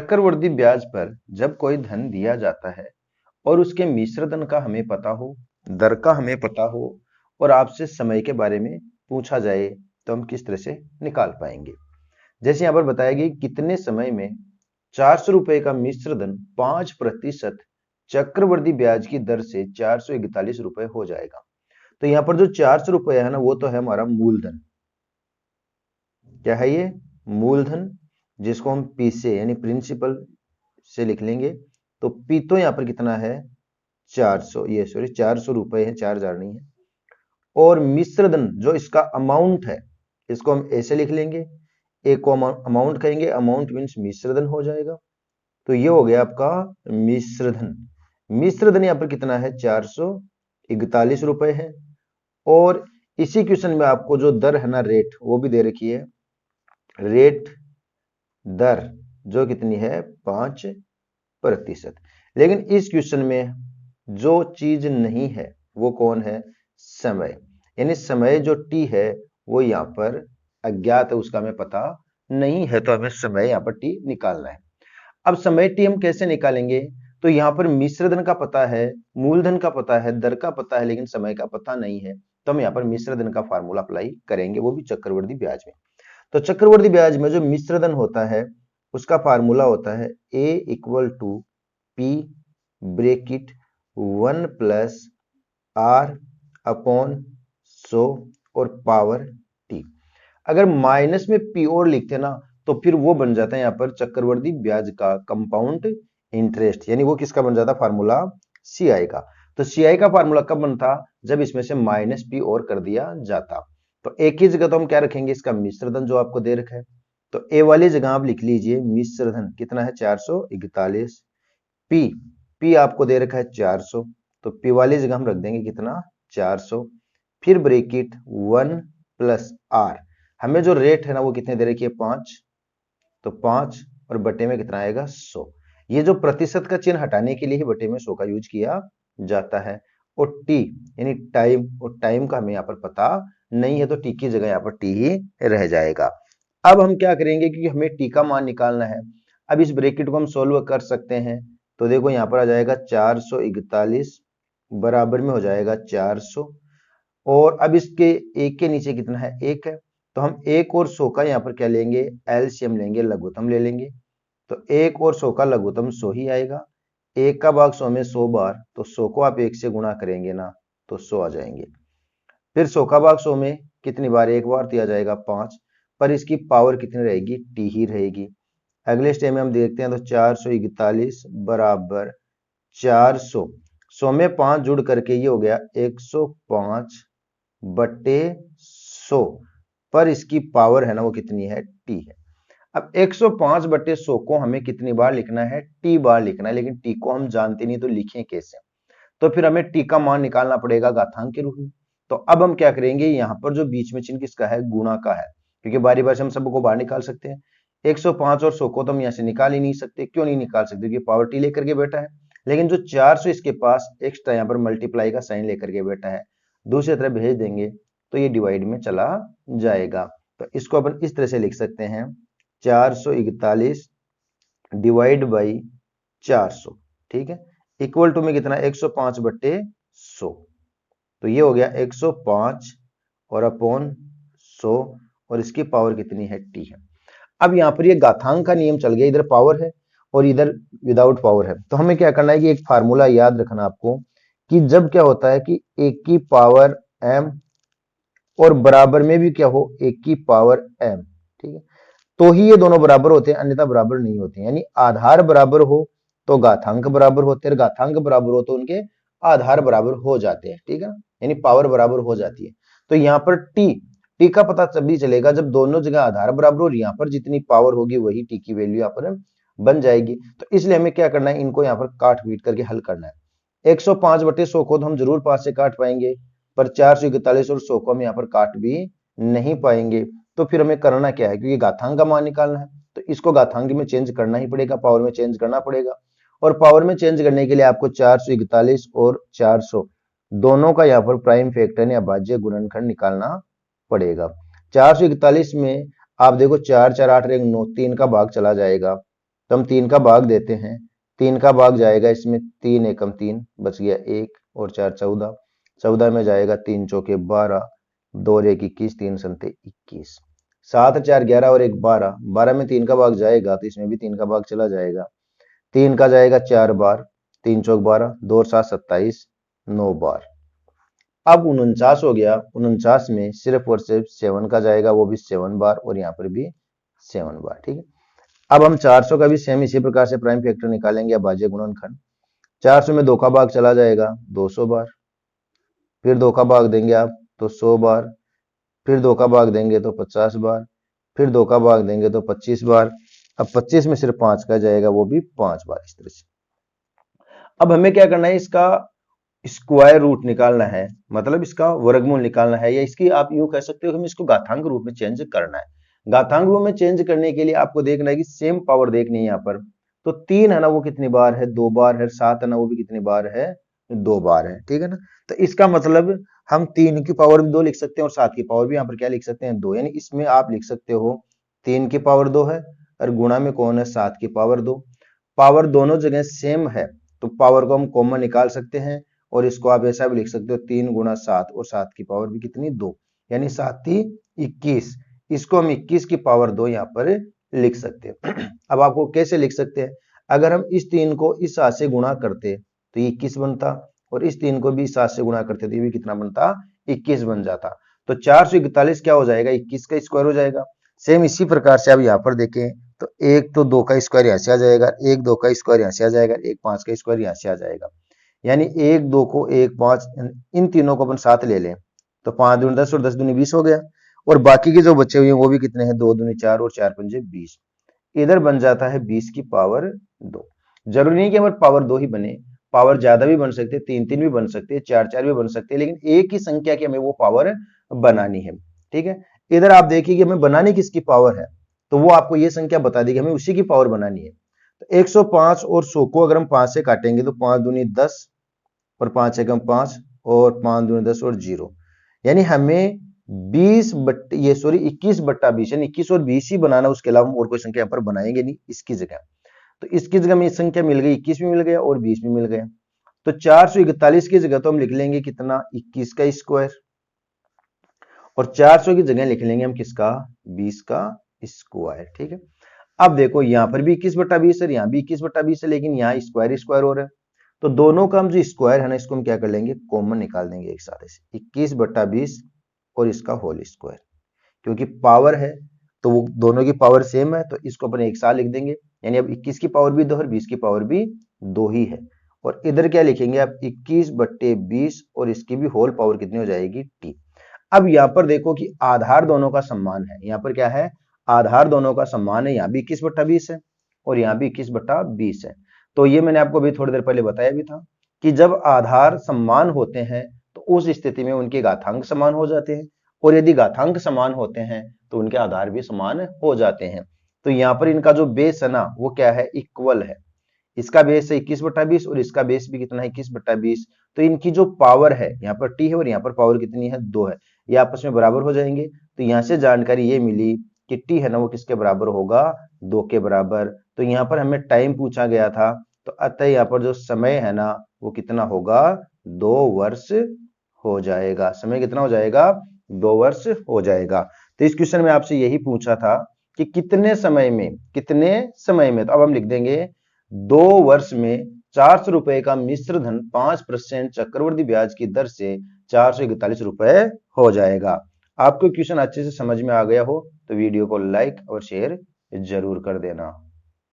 चक्रवृद्धि ब्याज पर जब कोई धन दिया जाता है और उसके मिश्र धन का हमें पता हो, दर का हमें पता हो और आपसे समय के बारे में पूछा जाए तो हम किस तरह से निकाल पाएंगे। जैसे यहाँ पर बताया गया कितने समय में 400 रुपए का मिश्र धन 5% चक्रवृद्धि ब्याज की दर से 441 रुपए हो जाएगा। तो यहाँ पर जो 400 रुपए है ना, वो तो है हमारा मूलधन। क्या है ये? मूलधन, जिसको हम पी से यानी प्रिंसिपल से लिख लेंगे। तो पी तो यहाँ पर कितना है? 400, ये सॉरी 400 रुपए है, 4000 नहीं है। और मिश्रधन जो इसका अमाउंट है, इसको हम ऐसे लिख लेंगे। एक को अमाउंट कहेंगे, अमाउंट मीन्स मिश्रधन हो जाएगा। तो ये हो गया आपका मिश्रधन। मिश्रधन यहाँ पर कितना है? 441 रुपए है। और इसी क्वेश्चन में आपको जो दर है ना, रेट, वो भी दे रखी है। रेट दर जो कितनी है? 5%। लेकिन इस क्वेश्चन में जो चीज नहीं है वो कौन है? समय। यानी समय जो टी है वो यहाँ पर अज्ञात है, उसका हमें पता नहीं है, तो हमें समय यहाँ पर टी निकालना है। अब समय टी हम कैसे निकालेंगे? तो यहाँ पर मिश्रधन का पता है, मूलधन का पता है, दर का पता है, लेकिन समय का पता नहीं है। तो हम यहाँ पर मिश्रधन का फार्मूला अप्लाई करेंगे, वो भी चक्रवृद्धि ब्याज में। तो चक्रवृद्धि ब्याज में जो मिश्रधन होता है उसका फार्मूला होता है A equal to P bracket 1 plus R upon 100 और पावर T। अगर माइनस में P और लिखते ना तो फिर वो बन जाता है यहाँ पर चक्रवृद्धि ब्याज का कंपाउंड इंटरेस्ट, यानी वो किसका बन जाता? फार्मूला CI का। तो CI का फार्मूला कब बनता? जब इसमें से माइनस P और कर दिया जाता। तो एक ही जगह तो हम क्या रखेंगे? इसका मिश्रधन जो आपको दे रखा है। तो ए वाली जगह आप लिख लीजिए मिश्रधन कितना है? 441। पी आपको दे रखा है 400, तो पी वाली जगह हम रख देंगे कितना? 400। फिर ब्रेकेट 1 प्लस आर, हमें जो रेट है ना वो कितने दे रखी है? 5। तो 5 और बटे में कितना आएगा? 100। ये जो प्रतिशत का चिन्ह हटाने के लिए ही बटे में 100 का यूज किया जाता है। और टी यानी टाइम, और टाइम का हमें यहाँ पर पता नहीं है, तो टी की जगह यहाँ पर टी ही रह जाएगा। अब हम क्या करेंगे, क्योंकि हमें टी का मान निकालना है। अब इस ब्रैकेट को हम सोल्व कर सकते हैं। तो देखो यहाँ पर आ जाएगा 441 बराबर में हो जाएगा 400। और अब इसके एक के नीचे कितना है? एक है। तो हम एक और 100 का यहाँ पर क्या लेंगे? एलसीएम लेंगे, लघुत्तम ले लेंगे। तो एक और 100 का लघुत्तम 100 ही आएगा। एक का भाग 100 में 100 बार, तो 100 को आप एक से गुणा करेंगे ना तो 100 आ जाएंगे। फिर 100 का भाग 100 में कितनी बार? एक बार, तो आ जाएगा 5। पर इसकी पावर कितनी रहेगी? टी ही रहेगी। अगले स्टेप में हम देखते हैं, तो 441 बराबर 400, 100 में 5 जुड़ करके ये हो गया 105 बटे 100। पर इसकी पावर है ना वो कितनी है? टी है। अब 105 बटे 100 को हमें कितनी बार लिखना है? टी बार लिखना है, लेकिन टी को हम जानते नहीं, तो लिखें कैसे? तो फिर हमें टी का मान निकालना पड़ेगा घातांक के रूप में। तो अब हम क्या करेंगे? यहाँ पर जो बीच में चिन्ह किसका है? गुणा का है, क्योंकि बारी बारी से हम सबको बाहर निकाल सकते हैं। 105 और 100 को तो हम यहाँ से निकाल ही नहीं सकते। क्यों नहीं निकाल सकते? क्योंकि पावर टी लेकर के बैठा है। लेकिन जो 400 इसके पास एक्स्ट्रा यहाँ पर मल्टीप्लाई का साइन लेकर के बैठा है, दूसरी तरफ भेज देंगे तो ये डिवाइड में चला जाएगा। तो इसको अपन इस तरह से लिख सकते हैं, 441 डिवाइड बाई 400, ठीक है, इक्वल टू में कितना? 105 बट्टे 100। तो ये हो गया 105 और अपॉन 100, और इसकी पावर कितनी है? टी है। अब यहाँ पर ये घातांक का नियम चल गया, इधर पावर है और इधर विदाउट पावर है। तो हमें क्या करना है कि एक फार्मूला याद रखना आपको, कि जब क्या होता है कि एक की पावर m और बराबर में भी क्या हो? एक की पावर m, ठीक है, तो ही ये दोनों बराबर होते हैं, अन्यथा बराबर नहीं होते। यानी आधार बराबर हो तो घातांक बराबर होते हैं, घातांक बराबर हो तो उनके आधार बराबर हो जाते हैं, ठीक है ना, यानी पावर बराबर हो जाती है। तो यहाँ पर टी का पता तभी चलेगा जब दोनों जगह आधार बराबर और यहाँ पर जितनी पावर होगी वही टी की वैल्यू यहाँ पर बन जाएगी। तो इसलिए हमें क्या करना है? इनको यहाँ पर काट पीट करके हल करना है। 105 बटे 100 को तो हम जरूर 5 से काट पाएंगे, पर 441 और 100 को हम यहाँ पर काट भी नहीं पाएंगे। तो फिर हमें करना क्या है? क्योंकि घातांक का मान निकालना है, तो इसको घातांक में चेंज करना ही पड़ेगा, पावर में चेंज करना पड़ेगा। और पावर में चेंज करने के लिए आपको 441 और 400 दोनों का यहाँ पर प्राइम फैक्टर या भाज्य गुणनखंड निकालना पड़ेगा। 441 में आप देखो 4 4 8 9, 3 का भाग चला जाएगा, तो हम 3 का भाग देते हैं। 3 का भाग जाएगा इसमें, 3 एकम 3 बच गया 1 और 4 14, 14 में जाएगा 3 चौके 12, 2 और 1 21, 3 संते 21, 7 4 11 और 1 12, 12 में 3 का भाग जाएगा तो इसमें भी 3 का भाग चला जाएगा। 3 का जाएगा 4 बार, 3 चौक 12, 2 और 7 27, 9 बार। अब 49 हो गया, 49 में सिर्फ और सिर्फ 7 का जाएगा, वो भी 7 बार और यहाँ पर भी 7 बार। ठीक है, अब हम 400 का भी सेम इसी प्रकार से प्राइम फैक्टर निकालेंगे, भाज्य गुणनखंड। 400 में 2 का भाग चला जाएगा 200 बार, फिर 2 का भाग देंगे आप तो 100 बार, फिर 2 का भाग देंगे तो 50 बार, फिर 2 का भाग देंगे तो 25 बार। अब 25 में सिर्फ 5 का जाएगा, वो भी 5 बार। इस तरह से अब हमें क्या करना है, इसका स्क्वायर रूट निकालना है, मतलब इसका वर्गमूल निकालना है, या इसकी आप यूं कह सकते हो कि हमें इसको घातांक रूप में चेंज करना है। घातांक रूप में चेंज करने के लिए आपको देखना है कि सेम पावर देखनी है यहाँ पर। तो 3 है ना वो कितनी बार है, 2 बार है। 7 है ना वो भी कितनी बार है, 2 बार है। ठीक है ना, तो इसका मतलब हम 3 की पावर भी 2 लिख सकते हैं और 7 की पावर भी यहाँ पर क्या लिख सकते हैं, 2। यानी इसमें आप लिख सकते हो 3 की पावर 2 है और गुणा में कौन है, 7 की पावर 2। पावर दोनों जगह सेम है तो पावर को हम कॉमन निकाल सकते हैं और इसको आप ऐसा भी लिख सकते हो 3 गुणा 7 और 7 की पावर भी कितनी, 2, यानी 7 21। इसको हम 21 की पावर 2 यहाँ पर लिख सकते हैं। अब आपको कैसे लिख सकते हैं, अगर हम इस 3 को इस 7 से गुणा करते तो ये 21 बनता और इस 3 को भी इस 7 से गुणा करते तो ये भी कितना बनता, 21 बन जाता। तो 441 क्या हो जाएगा, 21 का स्क्वायर हो जाएगा। सेम इसी प्रकार से आप यहाँ पर देखें तो 1 तो 2 का स्क्वायर यहाँ से आ जाएगा, 1 2 का स्क्वायर यहाँ से आ जाएगा, 1 5 का स्क्वायर यहाँ से आ जाएगा। यानी 1 2 को 1 5 इन तीनों को अपन साथ ले लें तो 5 दूनी 10 और 10 दूनी 20 हो गया। और बाकी के जो बच्चे हुए हैं वो भी कितने हैं, 2 दूनी 4 और 4 पंजे 20। इधर बन जाता है 20 की पावर 2। जरूरी नहीं कि हमारे पावर 2 ही बने, पावर ज्यादा भी बन सकते, 3 3 भी बन सकते, 4 4 भी बन सकते, लेकिन एक ही संख्या की हमें वो पावर बनानी है। ठीक है, इधर आप देखिए कि हमें बनानी किसकी पावर है, तो वो आपको ये संख्या बता देगी, हमें उसी की पावर बनानी है। तो 105 और 100 को अगर हम 5 से काटेंगे तो 5 दूनी 10 और 5 एकम 5 और 5 दूनी 10 और 0, यानी हमें 21 बट्टा 20 यानी 21 और 20 ही बनाना, उसके अलावा हम और कोई संख्या यहाँ पर बनाएंगे नहीं इसकी जगह। तो इसकी जगह में संख्या मिल गई, 21 भी मिल गया और 20 भी मिल गया। तो 441 की जगह तो हम लिख लेंगे कितना, 21 का स्क्वायर, और 400 की जगह लिख लेंगे हम किसका, 20 का स्क्वायर। ठीक है, अब देखो यहाँ पर भी 21 बट्टा 20 है, यहाँ भी 21 बट्टा 20 है, लेकिन यहाँ स्क्वायर स्क्वायर हो रहा है। तो दोनों का हम जो स्क्वायर है ना, इसको हम क्या कर लेंगे, कॉमन निकाल देंगे एक साथ ऐसे, 21 बट्टा 20 और इसका होल स्क्वायर। क्योंकि पावर है तो वो दोनों की पावर सेम है तो इसको अपन एक साथ लिख देंगे। यानी अब 21 की पावर भी 2 और 20 की पावर भी 2 ही है। और इधर क्या लिखेंगे आप, 21 बट्टे 20 और इसकी भी होल पावर कितनी हो जाएगी, t। अब यहाँ पर देखो कि आधार दोनों का समान है, यहाँ पर क्या है, आधार दोनों का समान है, यहाँ भी 21 बट्टा 20 है और यहाँ भी 21 बट्टा 20 है। तो ये मैंने आपको भी थोड़ी देर पहले बताया भी था कि जब आधार समान होते हैं तो उस स्थिति में उनके घातांक समान हो जाते हैं, और यदि घातांक समान होते हैं तो उनके आधार भी समान हो जाते हैं। तो यहाँ पर इनका जो बेस है ना वो क्या है, इक्वल है। इसका बेस है 21 बट्टा 20 और इसका बेस भी कितना है, 21 बट्टा 20। तो इनकी जो पावर है यहाँ पर t है और यहाँ पर पावर कितनी है, 2 है, ये आपस में बराबर हो जाएंगे। तो यहाँ से जानकारी ये मिली कि t है ना वो किसके बराबर होगा, 2 के बराबर। तो यहाँ पर हमें टाइम पूछा गया था, तो अतः यहाँ पर जो समय है ना वो कितना होगा, 2 वर्ष हो जाएगा। समय कितना हो जाएगा, 2 वर्ष हो जाएगा। तो इस क्वेश्चन में आपसे यही पूछा था कि कितने समय में, तो अब हम लिख देंगे 2 वर्ष में 400 रुपए का मिश्र धन 5% चक्रवृद्धि ब्याज की दर से 441 रुपए हो जाएगा। आपको क्वेश्चन अच्छे से समझ में आ गया हो तो वीडियो को लाइक और शेयर जरूर कर देना।